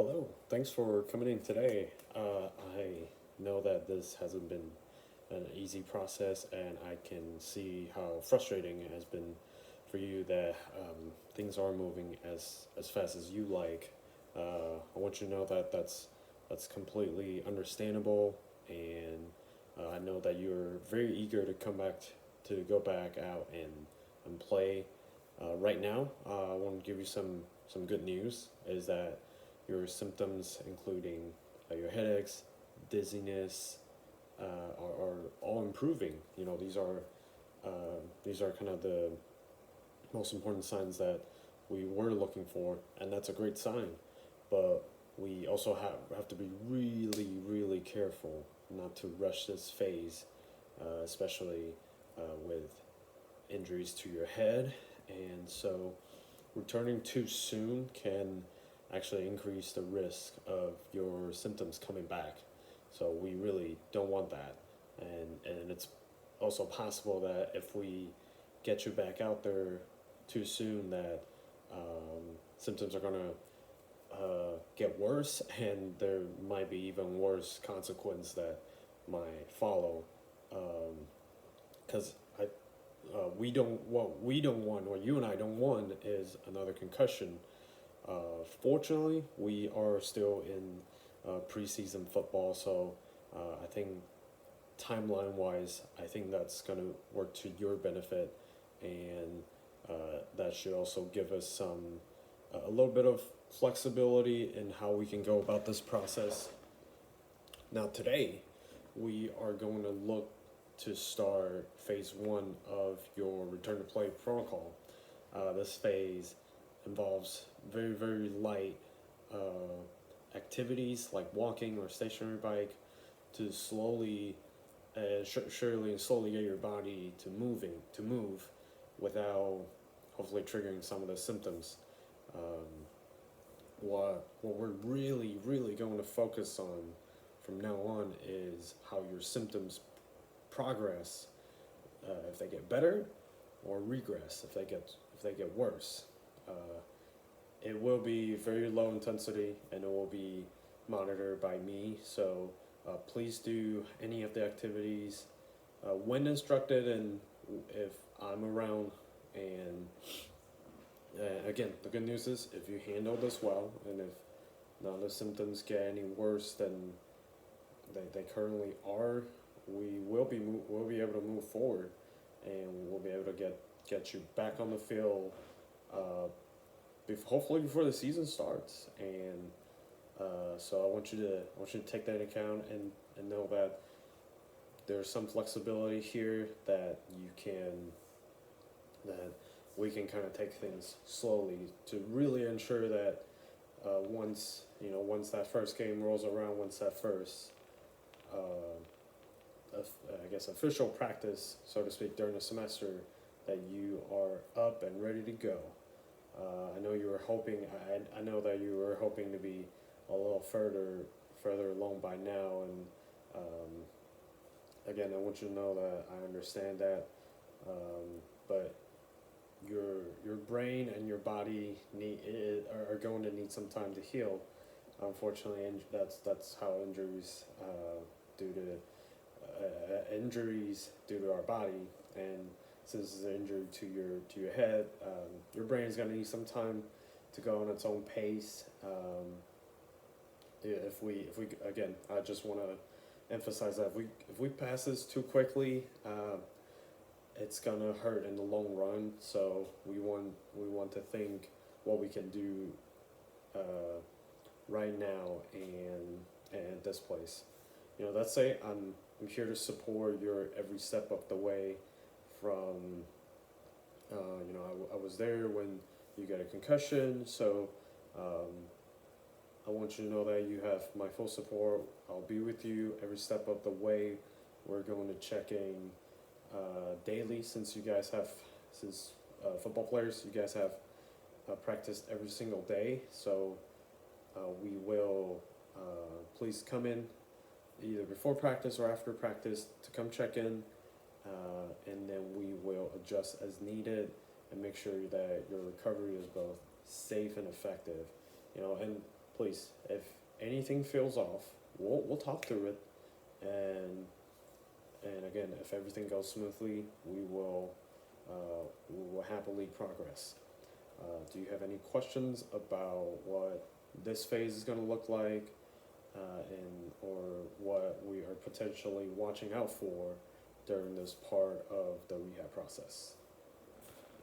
Hello, thanks for coming in today. I know that this hasn't been an easy process, and I can see how frustrating it has been for you that things aren't moving as fast as you like. I want you to know that that's completely understandable, and I know that you're very eager to come back to go back out and play. Right now, I want to give you some good news. Is that your symptoms, including your headaches, dizziness, are all improving. You know, these are kind of the most important signs that we were looking for, and that's a great sign. But we also have to be really careful not to rush this phase, especially with injuries to your head. And so, returning too soon can actually increase the risk of your symptoms coming back. So we really don't want that. And it's also possible that if we get you back out there too soon, that symptoms are going to get worse, and there might be even worse consequence that might follow. Because we don't want, what you and I don't want, is another concussion. Fortunately, we are still in preseason football, so I think timeline wise, I think that's going to work to your benefit, and that should also give us a little bit of flexibility in how we can go about this process. Now, today, we are going to look to start phase one of your return to play protocol. This phase involves very light activities like walking or stationary bike to slowly, surely and slowly get your body to move without hopefully triggering some of the symptoms. Um, what we're really going to focus on from now on is how your symptoms progress, if they get better or regress if they get worse. Uh, it will be very low intensity, and it will be monitored by me. So please do any of the activities when instructed, and if I'm around. And again, the good news is if you handle this well, and if none of the symptoms get any worse than they currently are, we'll be able to move forward, and we'll be able to get you back on the field, hopefully before the season starts. And so I want you to take that into account, and know that there's some flexibility here, that that we can kind of take things slowly to really ensure that once that first game rolls around, once that first I guess official practice, so to speak, during the semester, that you are up and ready to go. I know you were hoping. I know that you were hoping to be a little further along by now, and again, I want you to know that I understand that, but your brain and your body are going to need some time to heal. Unfortunately, and that's how due to injuries due to our body, and since it's an injury to your head, your brain is going to need some time to go on its own pace. If we again, I just want to emphasize that if we pass this too quickly, it's gonna hurt in the long run. So we want to think what we can do right now, and at this place. You know, let's say I'm here to support your every step of the way. From I was there when you got a concussion, so I want you to know that you have my full support. I'll be with you every step of the way. We're going to check in daily, since football players, you guys have practiced every single day. So we will please come in either before practice or after practice to come check in, and then we will adjust as needed and make sure that your recovery is both safe and effective. And please, if anything feels off, we'll talk through it, and again, if everything goes smoothly, we will happily progress. Do you have any questions about what this phase is going to look like, and or what we are potentially watching out for during this part of the rehab process?